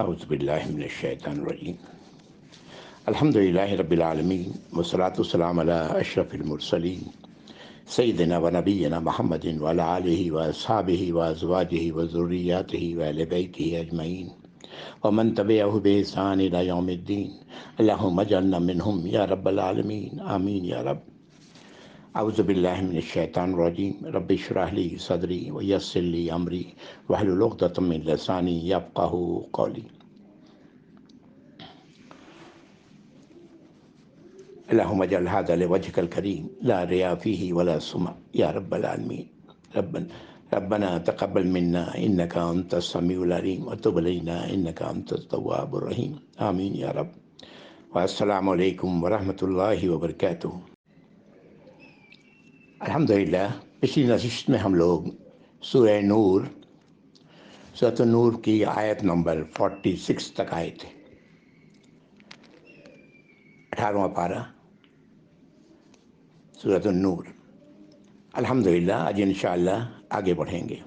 اعوذ باللہ من الشیطان الرجیم الحمدللہ رب العالمین والصلاۃ والسلام علی اشرف المرسلین سیدنا و نبینا محمد وعلی آلہ واصحابہ وازواجہ وذریاتہ واہل بیتہ اجمعین ومن تبعہ بإحسان الی یوم الدین اللہم اجعلنا منہم یا رب العالمین آمین یا رب۔ اعوذ باللہ من الشیطان الرجیم رب اشرح لی صدری ویسر لی امری واحلل عقدۃ من لسانی یفقہوا قولی۔ اللہم اجعل ھذا لوجہک الکریم لا ریا فیہ ولا سمع یا رب العالمین۔ ربنا تقبل منا انک انت السمیع العلیم وتب علینا انک انت التواب الرحیم آمین یا رب۔ والسلام علیکم ورحمۃ اللہ وبرکاتہ۔ الحمدللہ پچھلی نشست میں ہم لوگ سورہ النور کی آیت نمبر 46 تک آئے تھے، 18واں پارہ سورۃ النور۔ الحمدللہ آج انشاءاللہ آگے بڑھیں گے۔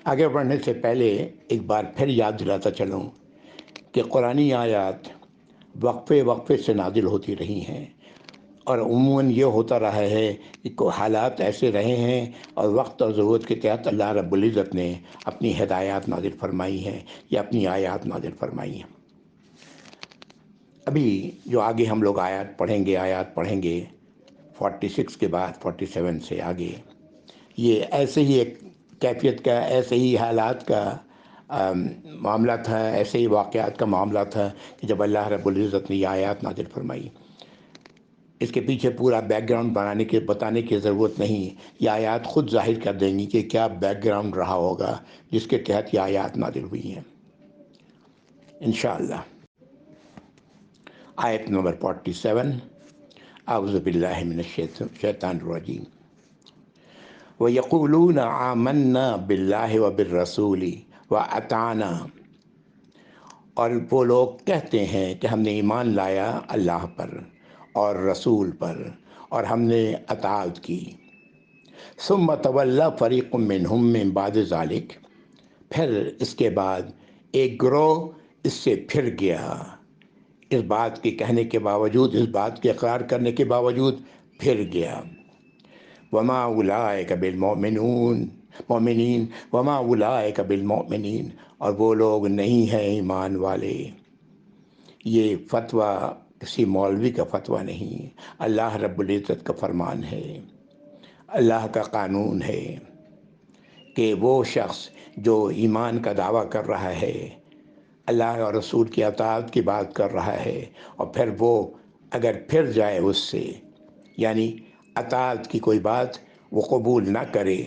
آگے بڑھنے سے پہلے ایک بار پھر یاد دلاتا چلوں کہ قرآنی آیات وقفے سے نازل ہوتی رہی ہیں، اور عموماً یہ ہوتا رہا ہے کہ حالات ایسے رہے ہیں اور وقت اور ضرورت کے تحت اللہ رب العزت نے اپنی ہدایات نازل فرمائی ہیں یا اپنی آیات نازل فرمائی ہیں۔ ابھی جو آگے ہم لوگ آیات پڑھیں گے 46 کے بعد 47 سے آگے، یہ ایسے ہی ایک کیفیت کا، ایسے ہی حالات کا معاملہ تھا، ایسے ہی واقعات کا معاملہ تھا کہ جب اللہ رب العزت نے یہ آیات نازل فرمائی۔ اس کے پیچھے پورا بیک گراؤنڈ بتانے کی ضرورت نہیں، یہ آیات خود ظاہر کر دیں گی کہ کیا بیک گراؤنڈ رہا ہوگا جس کے تحت یہ آیات نازل ہوئی ہیں انشاءاللہ۔ آیت نمبر 47۔ اعوذ باللہ من الشیطان الرجیم۔ وَيَقُولُونَ آمَنَّا بِاللَّهِ وَبِالرَّسُولِ وَأَطَعْنَا، اور وہ لوگ کہتے ہیں کہ ہم نے ایمان لایا اللہ پر اور رسول پر اور ہم نے اطاعت کی۔ ثُمَّ تَوَلَّىٰ فَرِيقٌ مِّنْهُم مِّن بَعْدِ ذَلِكَ، پھر اس کے بعد ایک گروہ اس سے پھر گیا، اس بات کے کہنے کے باوجود، اس بات کے اقرار کرنے کے باوجود پھر گیا۔ وَمَا أُولَٰئِكَ بِالْمُؤْمِنِينَ وَمَا أُولَٰئِكَ بِالْمُؤْمِنِينَ، اور وہ لوگ نہیں ہیں ایمان والے۔ یہ فتویٰ کسی مولوی کا فتویٰ نہیں، اللہ رب العزت کا فرمان ہے، اللہ کا قانون ہے کہ وہ شخص جو ایمان کا دعویٰ کر رہا ہے، اللہ اور رسول کی اطاعت کی بات کر رہا ہے، اور پھر وہ اگر پھر جائے اس سے، یعنی اطاعت کی کوئی بات وہ قبول نہ کرے،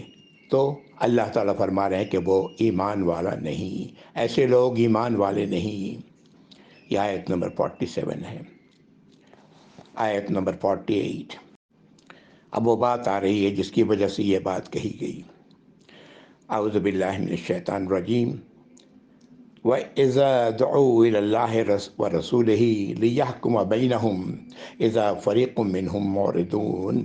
تو اللہ تعالیٰ فرما رہے ہیں کہ وہ ایمان والا نہیں، ایسے لوگ ایمان والے نہیں۔ یہ آیت نمبر 47 ہے۔ آیت نمبر 48۔ اب وہ بات آ رہی ہے جس کی وجہ سے یہ بات کہی گئی۔ اعوذ باللہ من الشیطان الرجیم۔ وَإِذَا دُعُوا إِلَى اللَّهِ وَرَسُولِهِ لِيَحْكُمَ بَيْنَهُمْ إِذَا فَرِيقٌ مِّنْهُمْ مُعْرِضُونَ،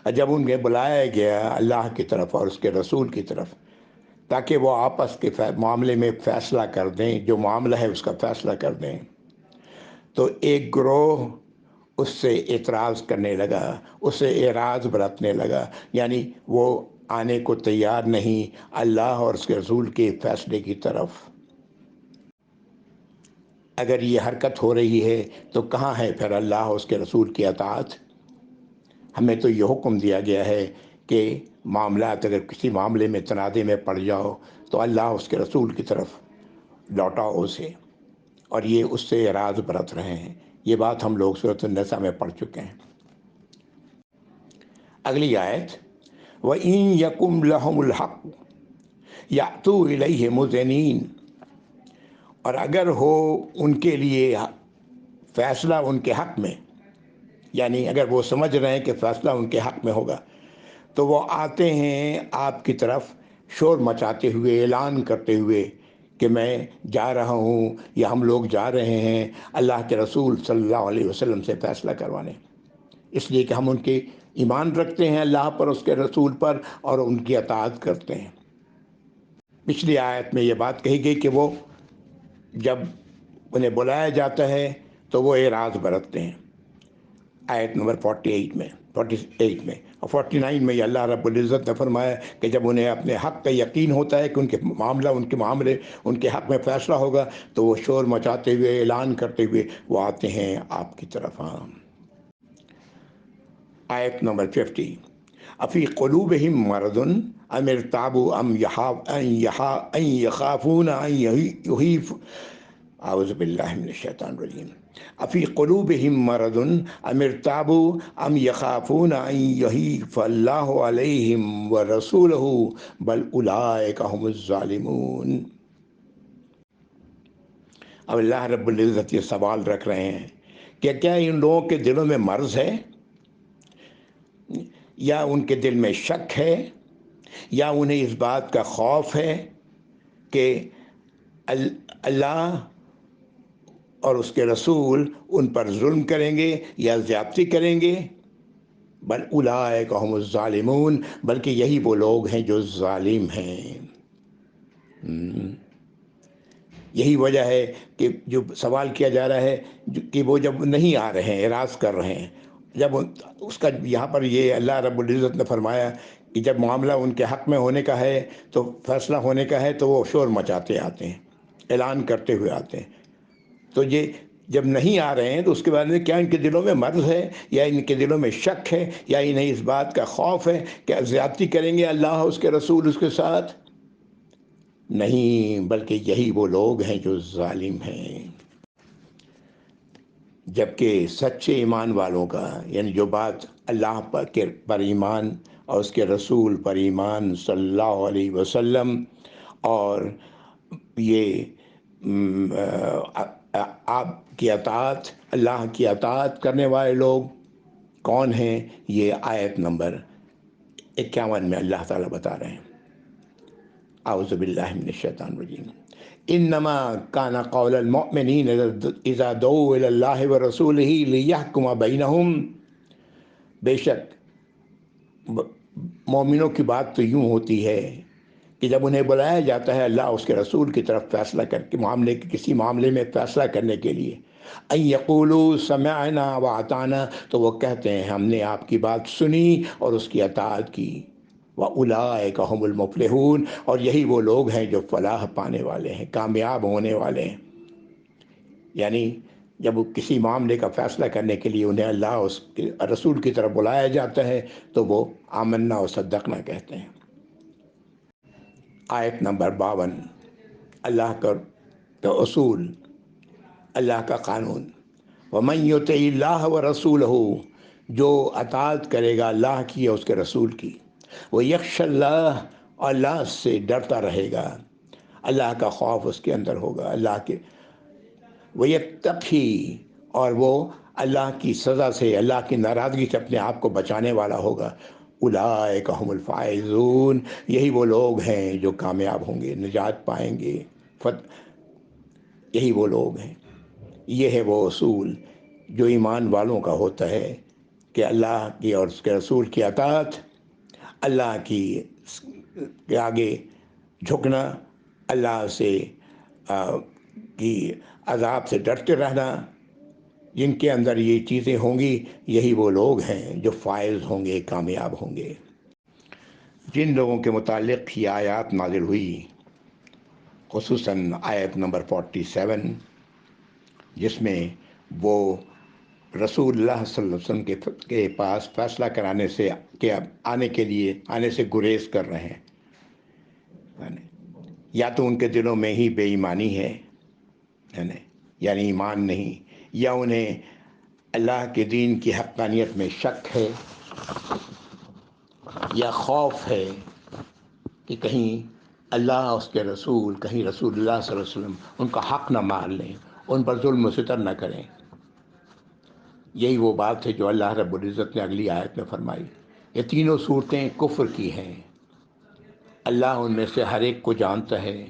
اور جب انہیں بلایا گیا اللہ کی طرف اور اس کے رسول کی طرف تاکہ وہ آپس کے معاملے میں فیصلہ کر دیں، جو معاملہ ہے اس کا فیصلہ کر دیں، تو ایک گروہ اس سے اعتراض کرنے لگا، اس سے اعراض برتنے لگا، یعنی وہ آنے کو تیار نہیں اللہ اور اس کے رسول کے فیصلے کی طرف۔ اگر یہ حرکت ہو رہی ہے تو کہاں ہے پھر اللہ اور اس کے رسول کی اطاعت؟ ہمیں تو یہ حکم دیا گیا ہے کہ معاملات، اگر کسی معاملے میں تنازع میں پڑ جاؤ تو اللہ اور اس کے رسول کی طرف لوٹاؤ اسے، اور یہ اس سے اعراض برت رہے ہیں۔ یہ بات ہم لوگ سورۃ النساء میں پڑھ چکے ہیں۔ اگلی آیت، وَإِن يَكُن لَهُمُ الْحَقُّ يَأْتُوا إِلَيْهِ مُذْعِنِينَ، اور اگر ہو ان کے لیے فیصلہ ان کے حق میں، یعنی اگر وہ سمجھ رہے ہیں کہ فیصلہ ان کے حق میں ہوگا تو وہ آتے ہیں آپ کی طرف شور مچاتے ہوئے، اعلان کرتے ہوئے کہ میں جا رہا ہوں یا ہم لوگ جا رہے ہیں اللہ کے رسول صلی اللہ علیہ وسلم سے فیصلہ کروانے، اس لیے کہ ہم ان کے ایمان رکھتے ہیں اللہ پر، اس کے رسول پر، اور ان کی اطاعت کرتے ہیں۔ پچھلی آیت میں یہ بات کہی گئی کہ وہ جب انہیں بلایا جاتا ہے تو وہ اعراض برتتے ہیں، آیت نمبر 48 میں اور 49 میں یہ اللہ رب العزت نے فرمایا کہ جب انہیں اپنے حق کا یقین ہوتا ہے کہ ان کے معاملے ان کے حق میں فیصلہ ہوگا تو وہ شور مچاتے ہوئے، اعلان کرتے ہوئے وہ آتے ہیں آپ کی طرف۔ آیت نمبر 50، افی قلوبہم مرض ام ارتابوا ام یخافون ان یحیف، اعوذ باللہ من الشیطان الرجیم، افی قلوبہم مرض ام ارتابوا ام یخافون ان یحیف اللہ علیہم ورسولہ بل اولئک هم الظالمون۔ اب اللہ رب العزت یہ سوال رکھ رہے ہیں کہ کیا ان لوگوں کے دلوں میں مرض ہے، یا ان کے دل میں شک ہے، یا انہیں اس بات کا خوف ہے کہ اللہ اور اس کے رسول ان پر ظلم کریں گے یا زیادتی کریں گے؟ بل اولئک هم الظالمون، بلکہ یہی وہ لوگ ہیں جو ظالم ہیں۔ یہی وجہ ہے کہ جو سوال کیا جا رہا ہے کہ وہ جب نہیں آ رہے ہیں، اعراض کر رہے ہیں، جب اس کا یہاں پر یہ اللہ رب العزت نے فرمایا کہ جب معاملہ ان کے حق میں ہونے کا ہے، تو فیصلہ ہونے کا ہے، تو وہ شور مچاتے آتے ہیں، اعلان کرتے ہوئے آتے ہیں۔ تو یہ جب نہیں آ رہے ہیں تو اس کے بارے میں کیا ان کے دلوں میں مرض ہے، یا ان کے دلوں میں شک ہے، یا انہیں اس بات کا خوف ہے کہ زیادتی کریں گے اللہ اس کے رسول اس کے ساتھ؟ نہیں، بلکہ یہی وہ لوگ ہیں جو ظالم ہیں۔ جبکہ سچے ایمان والوں کا، یعنی جو بات اللہ پر ایمان اور اس کے رسول پر ایمان صلی اللہ علیہ وسلم، اور یہ آپ کی اطاعت، اللہ کی اطاعت کرنے والے لوگ کون ہیں، یہ آیت نمبر 51 میں اللہ تعالیٰ بتا رہے ہیں۔ اعوذ باللہ من الشیطان الرجیم، انما کان قول المؤمنین اذا دعوا الی اللہ ورسولہ لیحکم بینہم، بے شک مومنوں کی بات تو یوں ہوتی ہے کہ جب انہیں بلایا جاتا ہے اللہ اس کے رسول کی طرف فیصلہ کر کے کسی معاملے میں فیصلہ کرنے کے لیے، ان یقولوا سمعنا واطعنا، تو وہ کہتے ہیں ہم نے آپ کی بات سنی اور اس کی اطاعت کی، وَأُولَئِكَ هُمُ الْمُفْلِحُونَ، اور یہی وہ لوگ ہیں جو فلاح پانے والے ہیں، کامیاب ہونے والے ہیں۔ یعنی جب وہ کسی معاملے کا فیصلہ کرنے کے لیے انہیں اللہ اس کے رسول کی طرف بلایا جاتا ہے تو وہ آمنا و صدقنا کہتے ہیں۔ آیت نمبر 52، اللہ کا اصول، اللہ کا قانون، وَمَن يُطِعِ اللَّهَ وَرَسُولَهُ، جو اطاعت کرے گا اللہ کی اور اس کے رسول کی، وَيَخْشَ اللَّهَ، اور اللہ سے ڈرتا رہے گا، اللہ کا خوف اس کے اندر ہوگا، اللہ کے، وَيَتَّقِي، اور وہ اللہ کی سزا سے، اللہ کی ناراضگی سے اپنے آپ کو بچانے والا ہوگا، اولئک هم الفائزون، یہی وہ لوگ ہیں جو کامیاب ہوں گے، نجات پائیں گے، یہی وہ لوگ ہیں۔ یہ ہے وہ اصول جو ایمان والوں کا ہوتا ہے کہ اللہ کی اور اس کے رسول کی اطاعت، اللہ کے آگے جھکنا، اللہ سے کی عذاب سے ڈرتے رہنا، جن کے اندر یہ چیزیں ہوں گی یہی وہ لوگ ہیں جو فائز ہوں گے، کامیاب ہوں گے۔ جن لوگوں کے متعلق یہ آیات نازل ہوئی، خصوصاً آیت نمبر 47، جس میں وہ رسول اللہ صلی اللہ علیہ وسلم کے پاس فیصلہ کرانے سے آنے سے گریز کر رہے ہیں، یا تو ان کے دلوں میں ہی بے ایمانی ہے، یعنی ایمان نہیں، یا انہیں اللہ کے دین کی حقانیت میں شک ہے، یا خوف ہے کہ کہیں اللہ اس کے رسول، کہیں رسول اللہ صلی اللہ علیہ وسلم ان کا حق نہ مار لیں، ان پر ظلم و ستم نہ کریں۔ یہی وہ بات ہے جو اللہ رب العزت نے اگلی آیت میں فرمائی۔ یہ تینوں صورتیں کفر کی ہیں، اللہ ان میں سے ہر ایک کو جانتا ہے،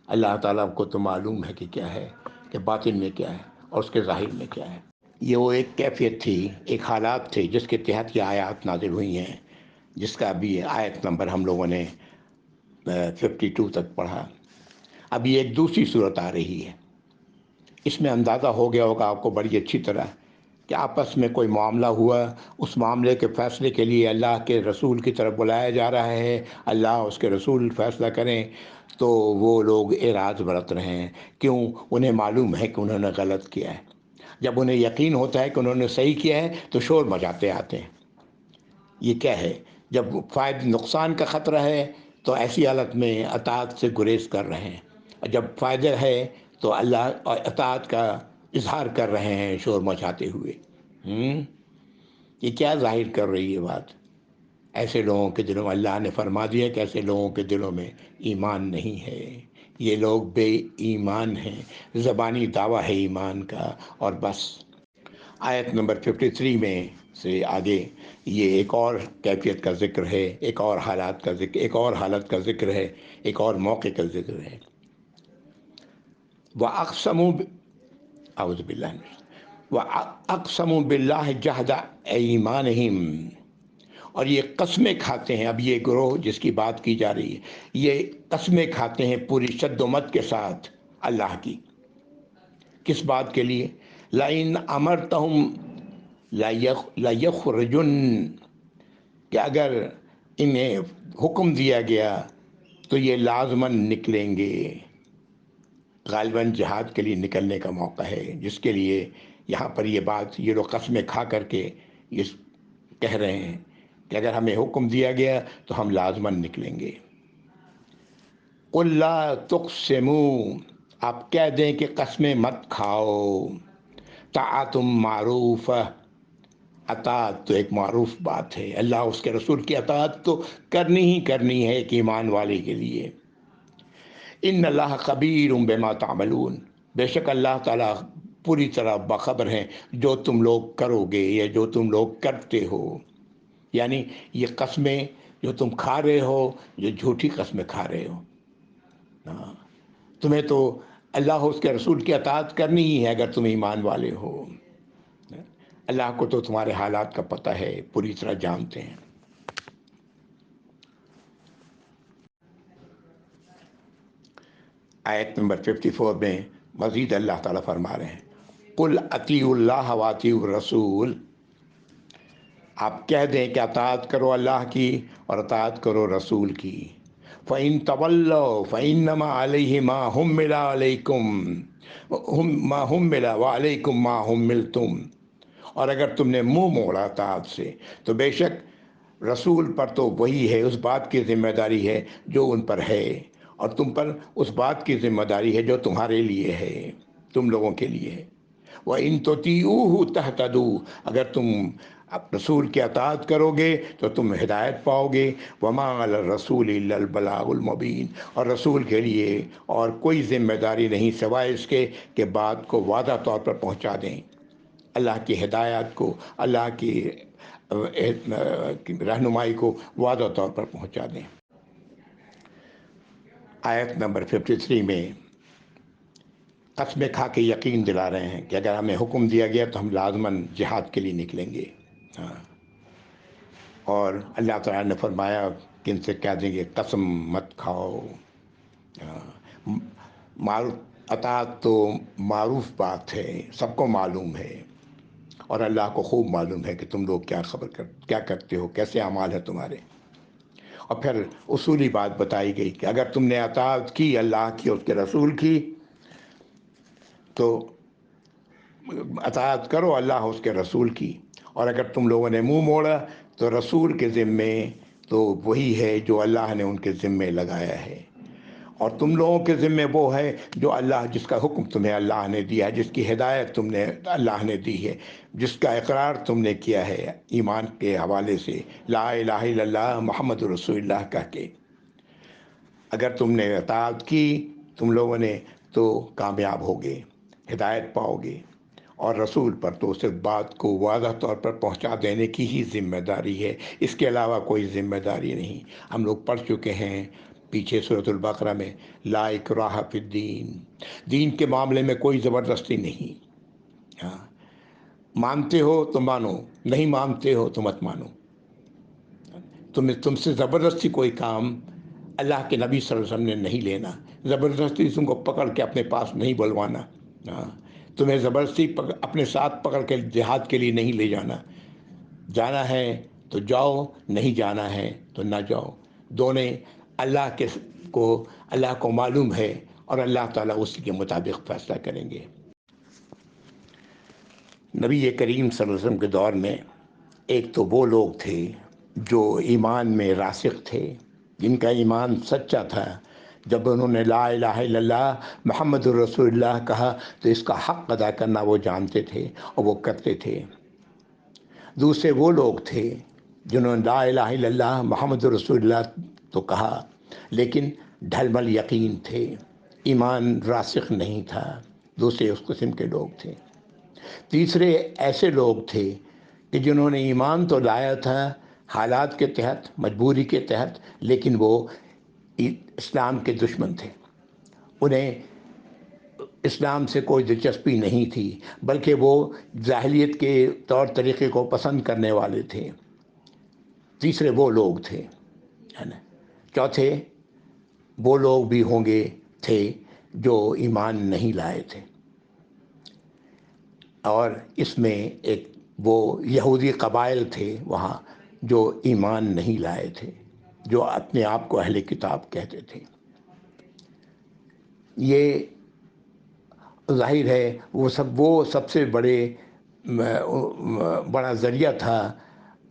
اللہ تعالیٰ کو تو معلوم ہے کہ کیا ہے، کہ باطن میں کیا ہے اور اس کے ظاہر میں کیا ہے۔ یہ وہ ایک کیفیت تھی، ایک حالات تھے جس کے تحت یہ آیات نازل ہوئی ہیں، جس کا بھی آیت نمبر ہم لوگوں نے 52 تک پڑھا۔ اب یہ ایک دوسری صورت آ رہی ہے، اس میں اندازہ ہو گیا ہوگا آپ کو بڑی اچھی طرح کہ آپس میں کوئی معاملہ ہوا، اس معاملے کے فیصلے کے لیے اللہ کے رسول کی طرف بلایا جا رہا ہے، اللہ اس کے رسول فیصلہ کریں، تو وہ لوگ اعراض برت رہے ہیں۔ کیوں؟ انہیں معلوم ہے کہ انہوں نے غلط کیا ہے۔ جب انہیں یقین ہوتا ہے کہ انہوں نے صحیح کیا ہے تو شور مچاتے آتے ہیں۔ یہ کیا ہے؟ جب نقصان کا خطرہ ہے تو ایسی حالت میں اطاعت سے گریز کر رہے ہیں، اور جب فائدہ ہے تو اللہ اور اطاعت کا اظہار کر رہے ہیں شور مچاتے ہوئے۔ یہ کیا ظاہر کر رہی ہے بات؟ ایسے لوگوں کے دلوں میں اللہ نے فرما دیا کہ ایسے لوگوں کے دلوں میں ایمان نہیں ہے، یہ لوگ بے ایمان ہیں، زبانی دعویٰ ہے ایمان کا اور بس۔ آیت نمبر 53 میں سے آگے یہ ایک اور کیفیت کا ذکر ہے، ایک اور حالات کا ذکر، ایک اور حالت کا ذکر ہے، ایک اور موقع کا ذکر ہے۔ وَأَقْسَمُوا اعوذ باللہ وَأَقْسَمُوا بِاللَّهِ جَهْدَ أَيْمَانِهِمْ، اور یہ قسمیں کھاتے ہیں، اب یہ گروہ جس کی بات کی جا رہی ہے یہ قسمیں کھاتے ہیں پوری شد و مت کے ساتھ اللہ کی۔ کس بات کے لیے؟ لَإِنْ أَمَرْتَهُمْ لَيَخْرُجُنَّ، کہ اگر انہیں حکم دیا گیا تو یہ لازماً نکلیں گے۔ غالباً جہاد کے لیے نکلنے کا موقع ہے، جس کے لیے یہاں پر یہ بات یہ لوگ قسمیں کھا کر کے یہ کہہ رہے ہیں کہ اگر ہمیں حکم دیا گیا تو ہم لازماً نکلیں گے۔ قُل لَا تُقْسِمُوا، آپ کہہ دیں کہ قسمیں مت کھاؤ۔ طاعۃ معروفہ، اطاعت تو ایک معروف بات ہے، اللہ اس کے رسول کی اطاعت تو کرنی ہی کرنی ہے ایک ایمان والے کے لیے۔ ان اللہ خبیر بما تعملون، بے شک اللہ تعالیٰ پوری طرح باخبر ہیں جو تم لوگ کرو گے یا جو تم لوگ کرتے ہو۔ یعنی یہ قسمیں جو تم کھا رہے ہو یہ جھوٹی قسمیں کھا رہے ہو۔ تمہیں تو اللہ اس کے رسول کی اطاعت کرنی ہی ہے اگر تم ایمان والے ہو۔ اللہ کو تو تمہارے حالات کا پتہ ہے، پوری طرح جانتے ہیں۔ آیت نمبر 54 میں مزید اللہ تعالیٰ فرما رہے ہیں قُلْ اطیعوا اللَّهَ وَاطِیعُوا الرَّسُولَ، آپ کہہ دیں کہ اطاعت کرو اللہ کی اور اطاعت کرو رسول کی۔ فَإِن تَوَلَّوْا فَإِنَّمَا عَلَيْهِ مَا حُمِّلَ عَلَيْكُمْ مَا حُمِّلَ وَعَلَيْكُمْ مَا حُمِّلْتُمْ، اور اگر تم نے منہ موڑا اطاعت سے تو بے شک رسول پر تو وہی ہے، اس بات کی ذمہ داری ہے جو ان پر ہے، اور تم پر اس بات کی ذمہ داری ہے جو تمہارے لیے ہے، تم لوگوں کے لیے ہے۔ وَإِن تُطِيعُوهُ تَهْتَدُوا، اگر تم رسول کی اطاعت کرو گے تو تم ہدایت پاؤ گے۔ وَمَا عَلَى الرَّسُولِ إِلَّا الْبَلَاغُ الْمُبِينُ، اور رسول کے لیے اور کوئی ذمہ داری نہیں سوائے اس کے کہ بات کو واضح طور پر پہنچا دیں، اللہ کی ہدایت کو، اللہ کی رہنمائی کو واضح طور پر پہنچا دیں۔ آیت نمبر 53 میں قسمیں کھا کے یقین دلا رہے ہیں کہ اگر ہمیں حکم دیا گیا تو ہم لازماً جہاد کے لیے نکلیں گے۔ اور اللہ تعالیٰ نے فرمایا کہ ان سے کہہ دیں گے قسم مت کھاؤ۔ معروف اطاعت تو معروف بات ہے، سب کو معلوم ہے، اور اللہ کو خوب معلوم ہے کہ تم لوگ کیا کرتے ہو، کیسے اعمال ہے تمہارے۔ اور پھر اصولی بات بتائی گئی کہ اگر تم نے اطاعت کی اللہ کی اور اس کے رسول کی تو اطاعت کرو اللہ اس کے رسول کی، اور اگر تم لوگوں نے منہ موڑا تو رسول کے ذمے تو وہی ہے جو اللہ نے ان کے ذمے لگایا ہے، اور تم لوگوں کے ذمے وہ ہے جو اللہ جس کا حکم تمہیں اللہ نے دیا ہے، جس کی ہدایت تم نے اللہ نے دی ہے، جس کا اقرار تم نے کیا ہے ایمان کے حوالے سے، لا الہ الا اللہ محمد رسول اللہ کہہ کے۔ اگر تم نے اطاعت کی تم لوگوں نے تو کامیاب ہوگے، ہدایت پاؤ گے، اور رسول پر تو صرف بات کو واضح طور پر پہنچا دینے کی ہی ذمہ داری ہے، اس کے علاوہ کوئی ذمہ داری نہیں۔ ہم لوگ پڑھ چکے ہیں پیچھے سورۃ البقرہ میں لا اکراہ فی الدین، دین کے معاملے میں کوئی زبردستی نہیں۔ مانتے ہو تو مانو، نہیں مانتے ہو تو مت مانو۔ تم سے زبردستی کوئی کام اللہ کے نبی صلی اللہ علیہ وسلم نے نہیں لینا، زبردستی تم کو پکڑ کے اپنے پاس نہیں بلوانا، ہاں، تمہیں زبردستی اپنے ساتھ پکڑ کے جہاد کے لیے نہیں لے جانا، جانا ہے تو جاؤ، نہیں جانا ہے تو نہ جاؤ، دونوں اللہ کو معلوم ہے، اور اللہ تعالیٰ اسی کے مطابق فیصلہ کریں گے۔ نبی کریم صلی اللہ علیہ وسلم کے دور میں ایک تو وہ لوگ تھے جو ایمان میں راسخ تھے، جن کا ایمان سچا تھا، جب انہوں نے لا الہ الا اللہ محمد الرسول اللہ کہا تو اس کا حق ادا کرنا وہ جانتے تھے اور وہ کرتے تھے۔ دوسرے وہ لوگ تھے جنہوں نے لا الہ الا اللہ محمد الرسول اللہ تو کہا لیکن ڈھل مل یقین تھے، ایمان راسخ نہیں تھا، دوسرے اس قسم کے لوگ تھے۔ تیسرے ایسے لوگ تھے کہ جنہوں نے ایمان تو لایا تھا حالات کے تحت، مجبوری کے تحت، لیکن وہ اسلام کے دشمن تھے، انہیں اسلام سے کوئی دلچسپی نہیں تھی، بلکہ وہ جاہلیت کے طور طریقے کو پسند کرنے والے تھے۔ تیسرے وہ لوگ تھے، ہے نا۔ چوتھے وہ لوگ بھی ہوں گے تھے جو ایمان نہیں لائے تھے، اور اس میں ایک وہ یہودی قبائل تھے وہاں جو ایمان نہیں لائے تھے، جو اپنے آپ کو اہل کتاب کہتے تھے۔ یہ ظاہر ہے وہ سب سے بڑا ذریعہ تھا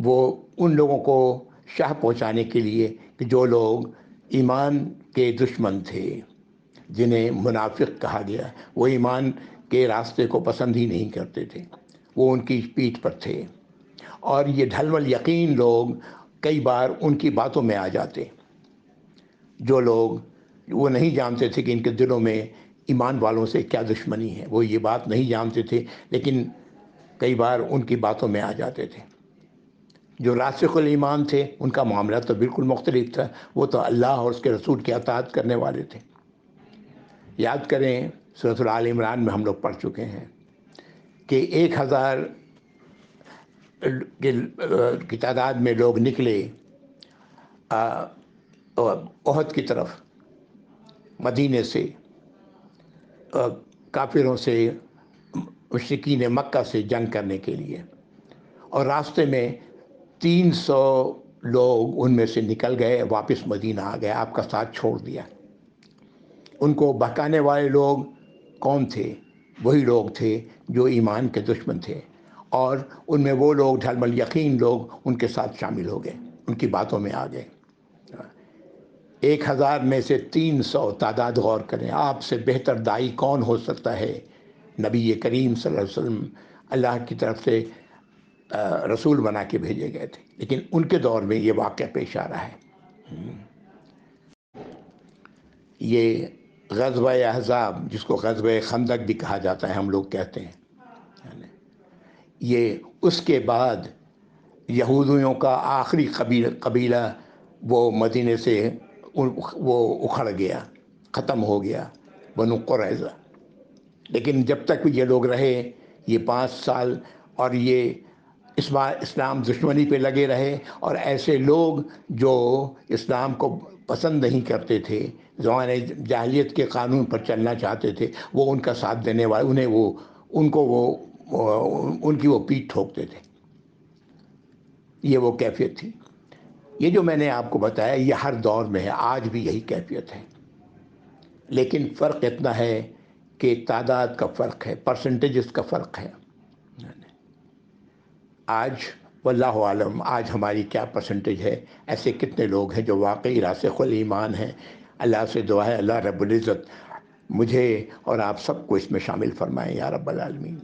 وہ ان لوگوں کو شاہ پہنچانے کے لیے کہ جو لوگ ایمان کے دشمن تھے، جنہیں منافق کہا گیا، وہ ایمان کے راستے کو پسند ہی نہیں کرتے تھے، وہ ان کی پیٹھ پر تھے، اور یہ ڈھل مل یقین لوگ کئی بار ان کی باتوں میں آ جاتے، جو لوگ وہ نہیں جانتے تھے کہ ان کے دلوں میں ایمان والوں سے کیا دشمنی ہے، وہ یہ بات نہیں جانتے تھے، لیکن کئی بار ان کی باتوں میں آ جاتے تھے۔ جو راسخ الایمان تھے ان کا معاملہ تو بالکل مختلف تھا، وہ تو اللہ اور اس کے رسول کی اطاعت کرنے والے تھے۔ یاد کریں سورۃ آل عمران میں ہم لوگ پڑھ چکے ہیں کہ 1000 کی تعداد میں لوگ نکلے احد کی طرف مدینے سے، کافروں سے، مشرکین مکہ سے جنگ کرنے کے لیے، اور راستے میں 300 لوگ ان میں سے نکل گئے، واپس مدینہ آ گئے، آپ کا ساتھ چھوڑ دیا۔ ان کو بہکانے والے لوگ کون تھے؟ وہی لوگ تھے جو ایمان کے دشمن تھے، اور ان میں وہ لوگ ڈھل مل یقین لوگ ان کے ساتھ شامل ہو گئے، ان کی باتوں میں آ گئے۔ 1000 میں سے 300 تعداد، غور کریں، آپ سے بہتر داعی کون ہو سکتا ہے؟ نبی کریم صلی اللہ علیہ وسلم اللہ کی طرف سے رسول بنا کے بھیجے گئے تھے، لیکن ان کے دور میں یہ واقعہ پیش آ رہا ہے۔ یہ غزوہ احزاب، جس کو غزوہ خندق بھی کہا جاتا ہے، ہم لوگ کہتے ہیں، یہ اس کے بعد یہودیوں کا آخری قبیلہ وہ مدینے سے وہ اکھڑ گیا، ختم ہو گیا، بنو قریظہ۔ لیکن جب تک یہ لوگ رہے، یہ 5 سال، اور یہ اسلام دشمنی پہ لگے رہے، اور ایسے لوگ جو اسلام کو پسند نہیں کرتے تھے، زمانے جاہلیت کے قانون پر چلنا چاہتے تھے، وہ ان کا ساتھ دینے والے، ان کی وہ پیٹھ ٹھوکتے تھے۔ یہ وہ کیفیت تھی۔ یہ جو میں نے آپ کو بتایا یہ ہر دور میں ہے، آج بھی یہی کیفیت ہے، لیکن فرق اتنا ہے کہ تعداد کا فرق ہے، پرسنٹیجز کا فرق ہے۔ آج واللہ عالم آج ہماری کیا پرسنٹیج ہے، ایسے کتنے لوگ ہیں جو واقعی راسخ الایمان ہیں۔ اللہ سے دعا ہے اللہ رب العزت مجھے اور آپ سب کو اس میں شامل فرمائیں یا رب العالمین،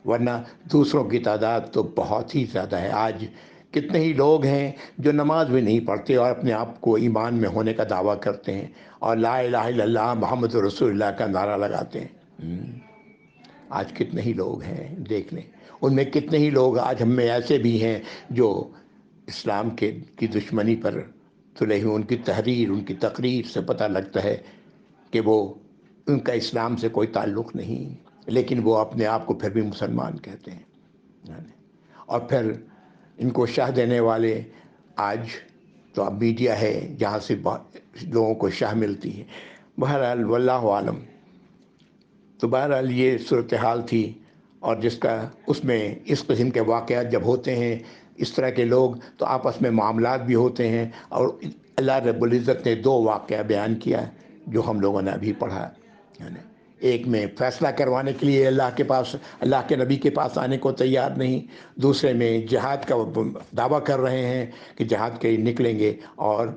ورنہ دوسروں کی تعداد تو بہت ہی زیادہ ہے۔ آج کتنے ہی لوگ ہیں جو نماز بھی نہیں پڑھتے اور اپنے آپ کو ایمان میں ہونے کا دعویٰ کرتے ہیں، اور لا الہ الا اللہ محمد رسول اللہ کا نعرہ لگاتے ہیں۔ آج کتنے ہی لوگ ہیں، دیکھ لیں، ان میں کتنے ہی لوگ آج ہم میں ایسے بھی ہیں جو اسلام کی دشمنی پر تلے ہوئے، ان کی تحریر، ان کی تقریر سے پتہ لگتا ہے کہ ان کا اسلام سے کوئی تعلق نہیں، لیکن وہ اپنے آپ کو پھر بھی مسلمان کہتے ہیں، اور پھر ان کو شاہ دینے والے آج تو اب میڈیا ہے جہاں سے لوگوں کو شاہ ملتی ہے. بہرحال واللہ عالم. تو بہرحال یہ صورتحال تھی، اور جس کا اس میں اس قسم کے واقعات جب ہوتے ہیں اس طرح کے لوگ، تو آپس میں معاملات بھی ہوتے ہیں. اور اللہ رب العزت نے دو واقعہ بیان کیا جو ہم لوگوں نے ابھی پڑھا. یعنی ایک میں فیصلہ کروانے کے لیے اللہ کے نبی کے پاس آنے کو تیار نہیں، دوسرے میں جہاد کا دعویٰ کر رہے ہیں کہ جہاد کے نکلیں گے، اور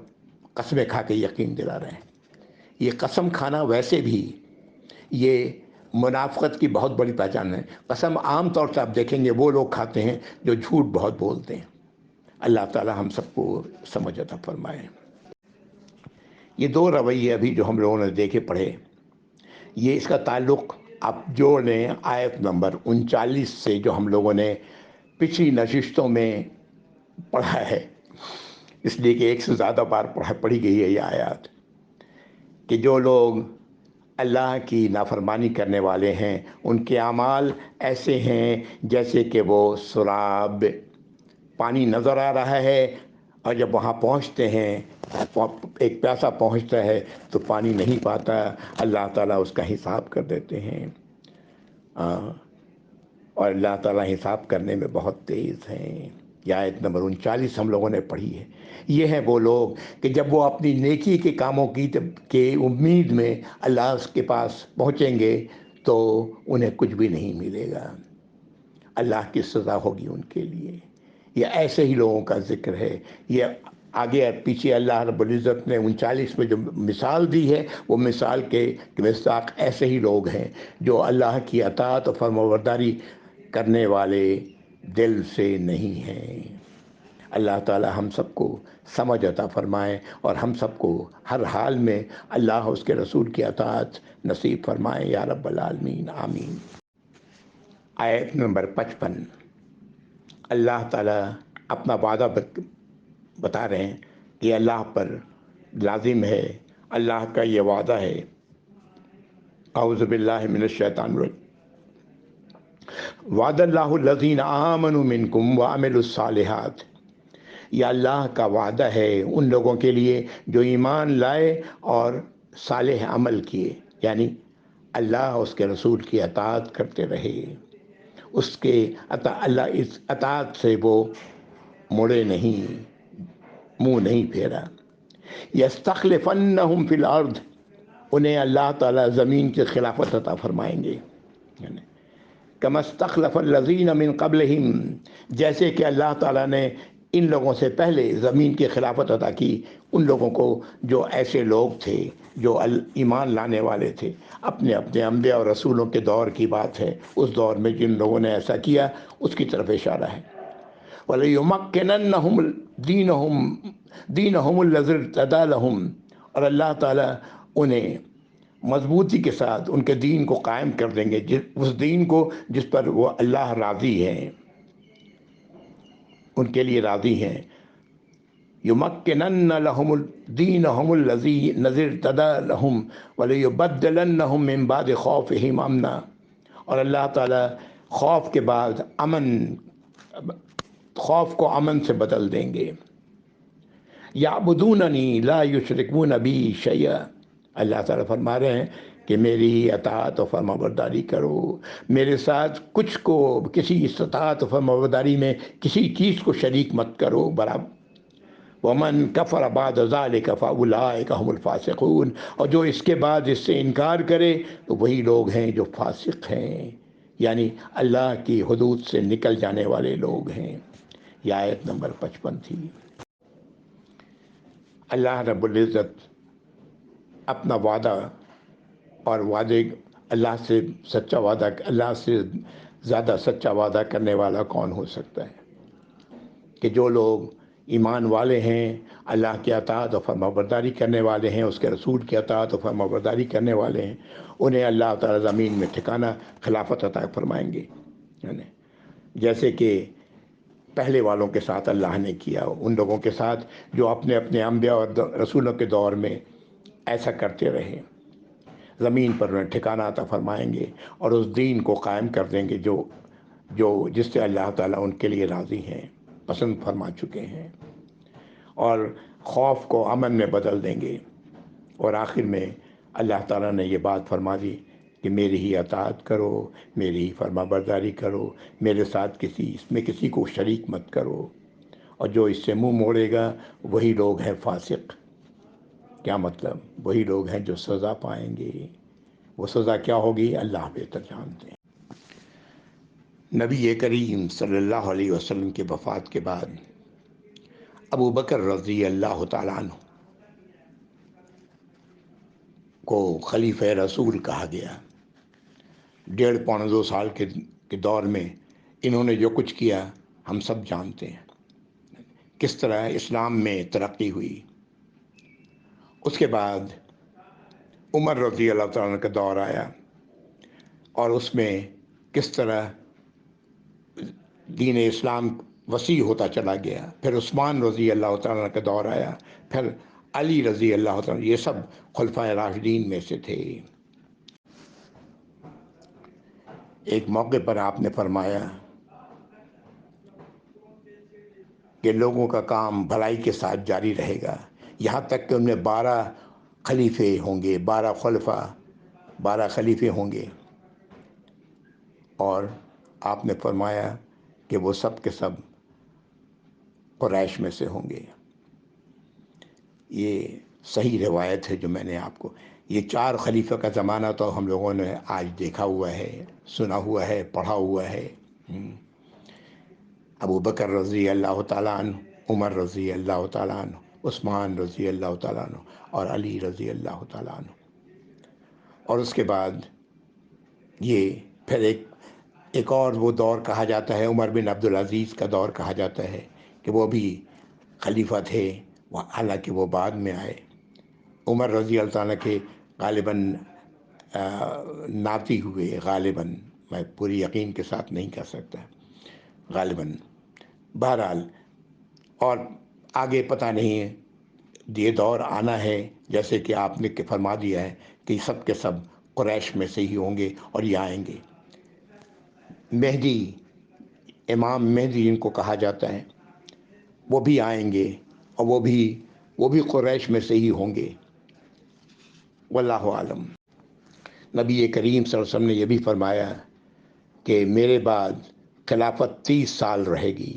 قسمیں کھا کے یقین دلا رہے ہیں. یہ قسم کھانا ویسے بھی یہ منافقت کی بہت بڑی پہچان ہے. قسم عام طور سے آپ دیکھیں گے وہ لوگ کھاتے ہیں جو جھوٹ بہت بولتے ہیں. اللہ تعالی ہم سب کو سمجھ عطا فرمائے. یہ دو رویے ابھی جو ہم لوگوں نے دیکھے پڑھے، یہ اس کا تعلق آپ جوڑ لیں آیت نمبر 39 سے جو ہم لوگوں نے پچھلی نشستوں میں پڑھا ہے، اس لیے کہ ایک سے زیادہ بار پڑھی گئی ہے یہ آیات، کہ جو لوگ اللہ کی نافرمانی کرنے والے ہیں ان کے اعمال ایسے ہیں جیسے کہ وہ سراب، پانی نظر آ رہا ہے اور جب وہاں پہنچتے ہیں، ایک پیاسا پہنچتا ہے تو پانی نہیں پاتا، اللہ تعالیٰ اس کا حساب کر دیتے ہیں. اور اللہ تعالیٰ حساب کرنے میں بہت تیز ہیں. یہ آیت نمبر 39 ہم لوگوں نے پڑھی ہے. یہ ہیں وہ لوگ کہ جب وہ اپنی نیکی کے کاموں کی امید میں اللہ کے پاس پہنچیں گے تو انہیں کچھ بھی نہیں ملے گا، اللہ کی سزا ہوگی ان کے لیے. یہ ایسے ہی لوگوں کا ذکر ہے. یہ آگے پیچھے اللہ رب العزت نے 39 میں جو مثال دی ہے، وہ مثال کے مصداق ایسے ہی لوگ ہیں جو اللہ کی اطاعت و فرمانبرداری کرنے والے دل سے نہیں ہیں. اللہ تعالی ہم سب کو سمجھ عطا فرمائے اور ہم سب کو ہر حال میں اللہ اس کے رسول کی اطاعت نصیب فرمائے یا رب العالمین، آمین. آیت نمبر 55. اللہ تعالیٰ اپنا وعدہ بتا رہے ہیں کہ اللہ پر لازم ہے، اللہ کا یہ وعدہ ہے. اعوذ باللہ من الشیطان الرجیم. وعد اللہ الذین آمنوا منکم وعملوا الصالحات. یہ اللہ کا وعدہ ہے ان لوگوں کے لیے جو ایمان لائے اور صالح عمل کیے، یعنی اللہ اس کے رسول کی اطاعت کرتے رہے، اس کے اللہ اس اطاعت سے وہ مڑے نہیں، منہ نہیں پھیرا. یستخلفنہم فی الارض. انہیں اللہ تعالیٰ زمین کی خلافت عطا فرمائیں گے. کما استخلف الذین من قبلہم. جیسے کہ اللہ تعالیٰ نے ان لوگوں سے پہلے زمین کی خلافت عطا کی ان لوگوں کو جو ایسے لوگ تھے جو ایمان لانے والے تھے. اپنے انبیاء اور رسولوں کے دور کی بات ہے، اس دور میں جن لوگوں نے ایسا کیا اس کی طرف اشارہ ہے. وَلَيُمَكِّنَنَّهُمْ دِينَهُمُ الَّذِي ارْتَضَىٰ لَهُمْ. اور اللہ تعالیٰ انہیں مضبوطی کے ساتھ ان کے دین کو قائم کر دیں گے، اس دین کو جس پر وہ اللہ راضی ہیں، ان کے لیے راضی ہیں. يُمَكِّنَنَّ لَهُمُ دِينَهُمُ الَّذِي ارْتَضَىٰ لَهُمْ وَلَيُبَدِّلَنَّهُم مِّن بَعْدِ خَوْفِهِمْ أَمْنًا. اور اللہ تعالیٰ خوف کے بعد خوف کو امن سے بدل دیں گے. یعبدوننی لا یشرکون بی شیئا. اللہ تعالیٰ فرما رہے ہیں کہ میری اطاعت و فرمانبرداری کرو، میرے ساتھ کچھ کو کسی اطاعت و فرمانبرداری میں کسی چیز کو شریک مت کرو. برابر. ومن کفر بعد ذلک فاولئک هم الفاسقون. اور جو اس کے بعد اس سے انکار کرے تو وہی لوگ ہیں جو فاسق ہیں، یعنی اللہ کی حدود سے نکل جانے والے لوگ ہیں. یہ آیت نمبر 55 تھی. اللہ رب العزت اپنا وعدہ اور وعدے اللہ سے سچا وعدہ، اللہ سے زیادہ سچا وعدہ کرنے والا کون ہو سکتا ہے؟ کہ جو لوگ ایمان والے ہیں، اللہ کی اطاعت و فرمانبرداری کرنے والے ہیں، اس کے رسول کی اطاعت و فرمانبرداری کرنے والے ہیں، انہیں اللہ تعالیٰ زمین میں ٹھکانہ خلافت عطا فرمائیں گے. جیسے کہ پہلے والوں کے ساتھ اللہ نے کیا، ان لوگوں کے ساتھ جو اپنے انبیاء اور رسولوں کے دور میں ایسا کرتے رہے. زمین پر انہیں ٹھکانہ عطا فرمائیں گے اور اس دین کو قائم کر دیں گے جو جس سے اللہ تعالیٰ ان کے لیے راضی ہیں، پسند فرما چکے ہیں. اور خوف کو امن میں بدل دیں گے۔ اور آخر میں اللہ تعالیٰ نے یہ بات فرما دی کہ میری ہی اطاعت کرو، میری ہی فرما برداری کرو، میرے ساتھ اس میں کسی کو شریک مت کرو، اور جو اس سے منہ موڑے گا وہی لوگ ہیں فاسق۔ کیا مطلب؟ وہی لوگ ہیں جو سزا پائیں گے۔ وہ سزا کیا ہوگی اللہ بہتر جانتے ہیں۔ نبی کریم صلی اللہ علیہ وسلم کی وفات کے بعد ابو بکر رضی اللہ تعالیٰ عنہ کو خلیفہ رسول کہا گیا۔ 1.5-2 سال کے دور میں انہوں نے جو کچھ کیا ہم سب جانتے ہیں، کس طرح اسلام میں ترقی ہوئی۔ اس کے بعد عمر رضی اللہ تعالیٰ عنہ کا دور آیا، اور اس میں کس طرح دین اسلام وسیع ہوتا چلا گیا۔ پھر عثمان رضی اللہ تعالیٰ عنہ کا دور آیا، پھر علی رضی اللہ تعالیٰ عنہ، یہ سب خلفائے راشدین میں سے تھے۔ ایک موقع پر آپ نے فرمایا کہ لوگوں کا کام بھلائی کے ساتھ جاری رہے گا، یہاں تک کہ ان میں 12 خلیفے ہوں گے، 12 خلیفے ہوں گے، اور آپ نے فرمایا کہ وہ سب کے سب قریش میں سے ہوں گے۔ یہ صحیح روایت ہے جو میں نے آپ کو، یہ 4 خلیفہ کا زمانہ تو ہم لوگوں نے آج دیکھا ہوا ہے، سنا ہوا ہے، پڑھا ہوا ہے۔ ابو بکر رضی اللہ تعالیٰ عنہ، عمر رضی اللہ تعالیٰ عنہ، عثمان رضی اللہ تعالیٰ عنہ، اور علی رضی اللہ تعالیٰ عنہ۔ اور اس کے بعد یہ پھر ایک اور وہ دور کہا جاتا ہے، عمر بن عبدالعزیز کا دور کہا جاتا ہے کہ وہ بھی خلیفہ تھے، حالانکہ وہ بعد میں آئے۔ عمر رضی اللہ تعالیٰ کے غالباً ناتی ہوئے، غالباً، میں پوری یقین کے ساتھ نہیں کہہ سکتا، غالباً، بہرحال، اور آگے پتہ نہیں یہ دور آنا ہے، جیسے کہ آپ نے فرما دیا ہے کہ سب کے سب قریش میں سے ہی ہوں گے اور یہ آئیں گے۔ مہدی، امام مہدی جن کو کہا جاتا ہے، وہ بھی آئیں گے، اور وہ بھی قریش میں سے ہی ہوں گے، واللہ عالم۔ نبی کریم صلی اللہ علیہ وسلم نے یہ بھی فرمایا کہ میرے بعد خلافت 30 سال رہے گی،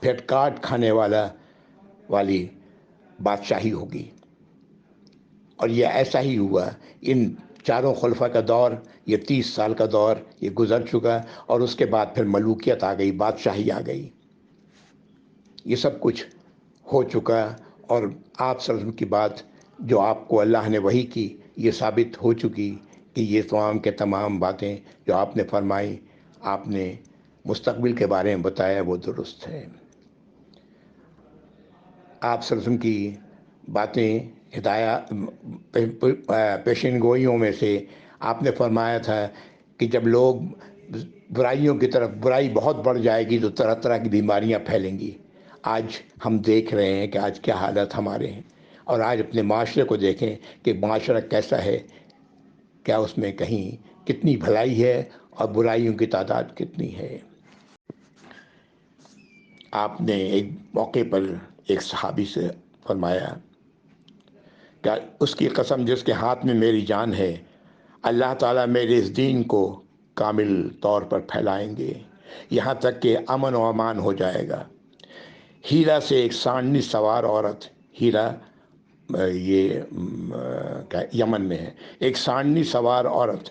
پھر کاٹ کھانے والی بادشاہی ہوگی، اور یہ ایسا ہی ہوا۔ ان 4 خلفاء کا دور، یہ 30 سال کا دور یہ گزر چکا، اور اس کے بعد پھر ملوکیت آ گئی، بادشاہی آ گئی، یہ سب کچھ ہو چکا۔ اور آپ صلی اللہ علیہ وسلم کی بات جو آپ کو اللہ نے وحی کی، یہ ثابت ہو چکی کہ یہ تمام کے تمام باتیں جو آپ نے فرمائی، آپ نے مستقبل کے بارے میں بتایا، وہ درست ہے۔ آپ صلی اللہ علیہ وسلم کی باتیں، پیشین گوئیوں میں سے آپ نے فرمایا تھا کہ جب لوگ برائیوں کی طرف، برائی بہت بڑھ جائے گی تو طرح طرح کی بیماریاں پھیلیں گی۔ آج ہم دیکھ رہے ہیں کہ آج کیا حالت ہمارے ہیں، اور آج اپنے معاشرے کو دیکھیں کہ معاشرہ کیسا ہے، کیا اس میں کہیں کتنی بھلائی ہے اور برائیوں کی تعداد کتنی ہے۔ آپ نے ایک موقع پر ایک صحابی سے فرمایا کہ اس کی قسم جس کے ہاتھ میں میری جان ہے، اللہ تعالیٰ میرے اس دین کو کامل طور پر پھیلائیں گے، یہاں تک کہ امن و امان ہو جائے گا۔ ہیرا سے ایک سانڈنی سوار عورت، ہیرا یہ یمن میں ہے، ایک سانڈنی سوار عورت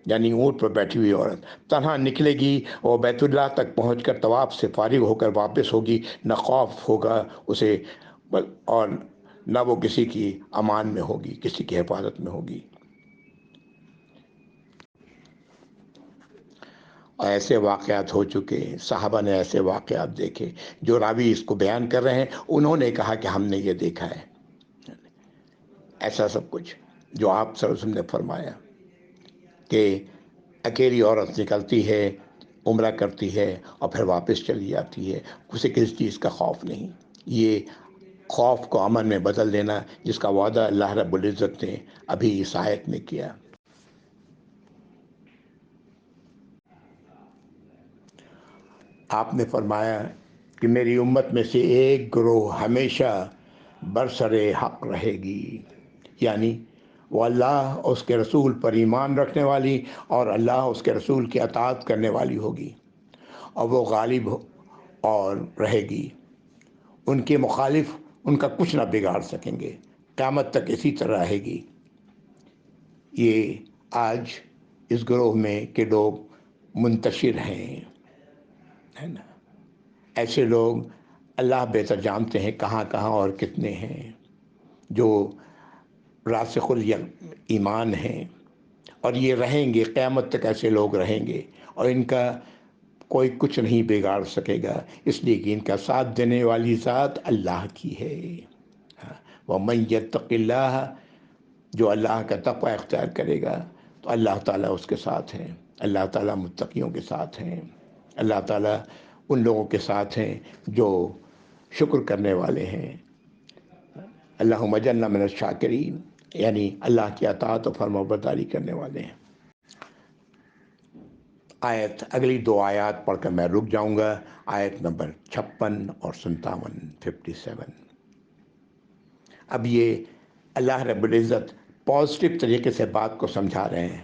یعنی اونٹ پر بیٹھی ہوئی عورت تنہا نکلے گی، اور بیت اللہ تک پہنچ کر طواف سے فارغ ہو کر واپس ہوگی، نہ خوف ہوگا اسے، اور نہ وہ کسی کی امان میں ہوگی، کسی کی حفاظت میں ہوگی۔ اور ایسے واقعات ہو چکے، صحابہ نے ایسے واقعات دیکھے، جو راوی اس کو بیان کر رہے ہیں انہوں نے کہا کہ ہم نے یہ دیکھا ہے، ایسا سب کچھ جو آپ صلی اللہ علیہ وسلم نے فرمایا کہ اکیلی عورت نکلتی ہے، عمرہ کرتی ہے اور پھر واپس چلی جاتی ہے، اسے کسی چیز کا خوف نہیں۔ یہ خوف کو امن میں بدل دینا، جس کا وعدہ اللہ رب العزت نے ابھی اس آیت میں کیا۔ آپ نے فرمایا کہ میری امت میں سے ایک گروہ ہمیشہ برسر حق رہے گی، یعنی وہ اللہ اور اس کے رسول پر ایمان رکھنے والی اور اللہ اس کے رسول کی اطاعت کرنے والی ہوگی، اور وہ غالب اور رہے گی۔ ان کے مخالف ان کا کچھ نہ بگاڑ سکیں گے، قیامت تک اسی طرح رہے گی۔ یہ آج اس گروہ میں کے لوگ منتشر ہیں، ہے نا۔ ایسے لوگ اللہ بہتر جانتے ہیں کہاں کہاں اور کتنے ہیں، جو راسخ ایمان ہیں، اور یہ رہیں گے قیامت تک، ایسے لوگ رہیں گے، اور ان کا کوئی کچھ نہیں بگاڑ سکے گا، اس لیے کہ ان کا ساتھ دینے والی ذات اللہ کی ہے۔ وَمَن يَتَّقِ اللَّهَ، جو اللہ کا تقوی اختیار کرے گا تو اللہ تعالیٰ اس کے ساتھ ہیں، اللہ تعالیٰ متقیوں کے ساتھ ہیں، اللہ تعالیٰ ان لوگوں کے ساتھ ہیں جو شکر کرنے والے ہیں۔ اللہم اجعلنا من الشاکرین، یعنی اللہ کی اطاعت و فرمانبرداری کرنے والے ہیں۔ اگلی دو آیات پڑھ کر میں رک جاؤں گا، آیت نمبر 56 اور 57، 57۔ اب یہ اللہ رب العزت پازیٹیو طریقے سے بات کو سمجھا رہے ہیں۔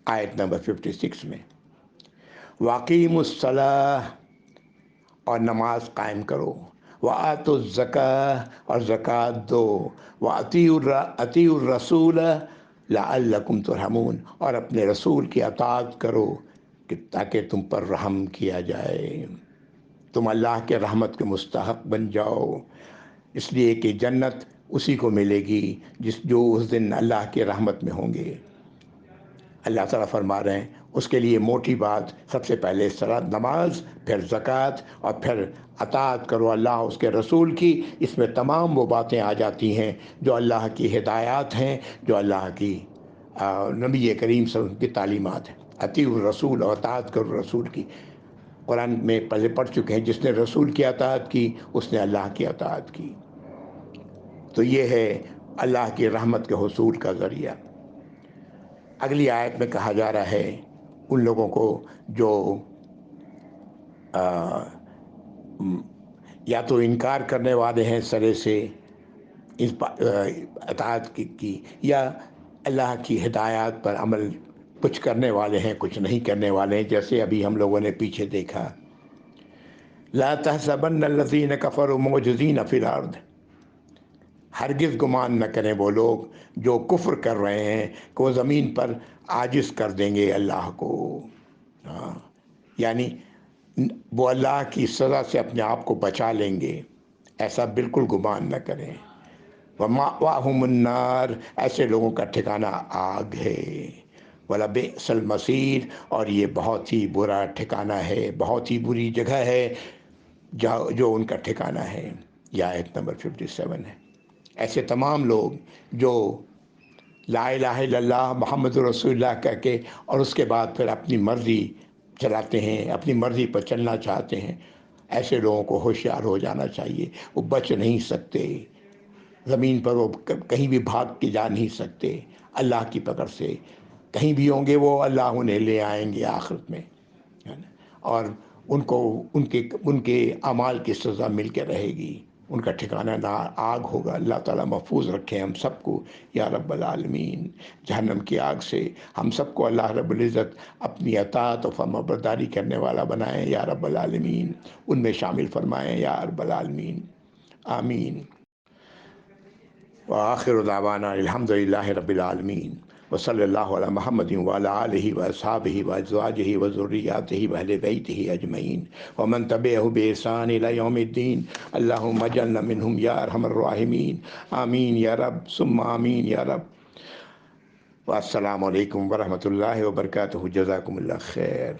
آیت نمبر 56 میں وَأَقِیمُوا الصَّلَاةَ، اور نماز قائم کرو، وَآتُوا الزَّکَاةَ، اور زکوٰۃ دو، وَأَطِیعُوا الرَّسُولَ لَعَلَّکُمْ تُرْحَمُونَ، اور اپنے رسول کی اطاعت کرو کہ تاکہ تم پر رحم کیا جائے، تم اللہ کے رحمت کے مستحق بن جاؤ، اس لیے کہ جنت اسی کو ملے گی جو اس دن اللہ کے رحمت میں ہوں گے۔ اللہ تعالیٰ فرما رہے ہیں اس کے لیے موٹی بات، سب سے پہلے صلاۃ، نماز، پھر زکوٰۃ، اور پھر اطاعت کرو اللہ اس کے رسول کی۔ اس میں تمام وہ باتیں آ جاتی ہیں جو اللہ کی ہدایات ہیں، جو اللہ کی نبی کریم صلی اللہ علیہ وسلم کی تعلیمات ہیں۔ اطیعوا الرسول، اور اطاعت کرو رسول کی۔ قرآن میں پہلے پڑھ چکے ہیں، جس نے رسول کی اطاعت کی اس نے اللہ کی اطاعت کی۔ تو یہ ہے اللہ کی رحمت کے حصول کا ذریعہ۔ اگلی آیت میں کہا جا رہا ہے ان لوگوں کو جو یا تو انکار کرنے والے ہیں سرے سے اس اطاعت کی، یا اللہ کی ہدایات پر عمل کچھ کرنے والے ہیں، کچھ نہیں کرنے والے ہیں، جیسے ابھی ہم لوگوں نے پیچھے دیکھا۔ لا تحسبن الذین کفروا معجزین فی الارض، ہرگز گمان نہ کریں وہ لوگ جو کفر کر رہے ہیں کہ وہ زمین پر عاجز کر دیں گے اللہ کو، یعنی وہ اللہ کی سزا سے اپنے آپ کو بچا لیں گے، ایسا بالکل گمان نہ کریں۔ وَمَأْوَاهُمُ النَّارُ، ایسے لوگوں کا ٹھکانہ آگ ہے، وَلَبِئْسَ الْمَصِيرُ، اور یہ بہت ہی برا ٹھکانہ ہے، بہت ہی بری جگہ ہے جو ان کا ٹھکانہ ہے۔ یہ آیت نمبر 57 ہے۔ ایسے تمام لوگ جو لا الہ الا اللہ محمد رسول اللہ کہہ کے اور اس کے بعد پھر اپنی مرضی چلاتے ہیں، اپنی مرضی پر چلنا چاہتے ہیں، ایسے لوگوں کو ہوشیار ہو جانا چاہیے۔ وہ بچ نہیں سکتے، زمین پر وہ کہیں بھی بھاگ کے جا نہیں سکتے اللہ کی پکڑ سے، کہیں بھی ہوں گے وہ اللہ انہیں لے آئیں گے آخرت میں، اور ان کو ان کے اعمال کی سزا مل کے رہے گی، ان کا ٹھکانہ نہ آگ ہوگا۔ اللہ تعالیٰ محفوظ رکھے ہم سب کو یا رب العالمین جہنم کی آگ سے، ہم سب کو اللہ رب العزت اپنی اطاعت و فرمانبرداری کرنے والا بنائیں یا رب العالمین، ان میں شامل فرمائیں یا رب العالمین، آمین۔ وآخر دعوانا الحمد للہ رب العالمین، وصلی اللہ علی محمد وعلی آلہ واصحابہ وازواجہ وذریاتہ واہل بیتہ اجمعین ومن تبعہ بإحسان الی یوم الدین۔ اللہم اجعلنا منہم یا ارحم الراحمین، آمین یا رب ثم آمین یا رب۔ والسلام علیکم ورحمۃ اللہ وبرکاتہ، جزاکم اللہ خیر۔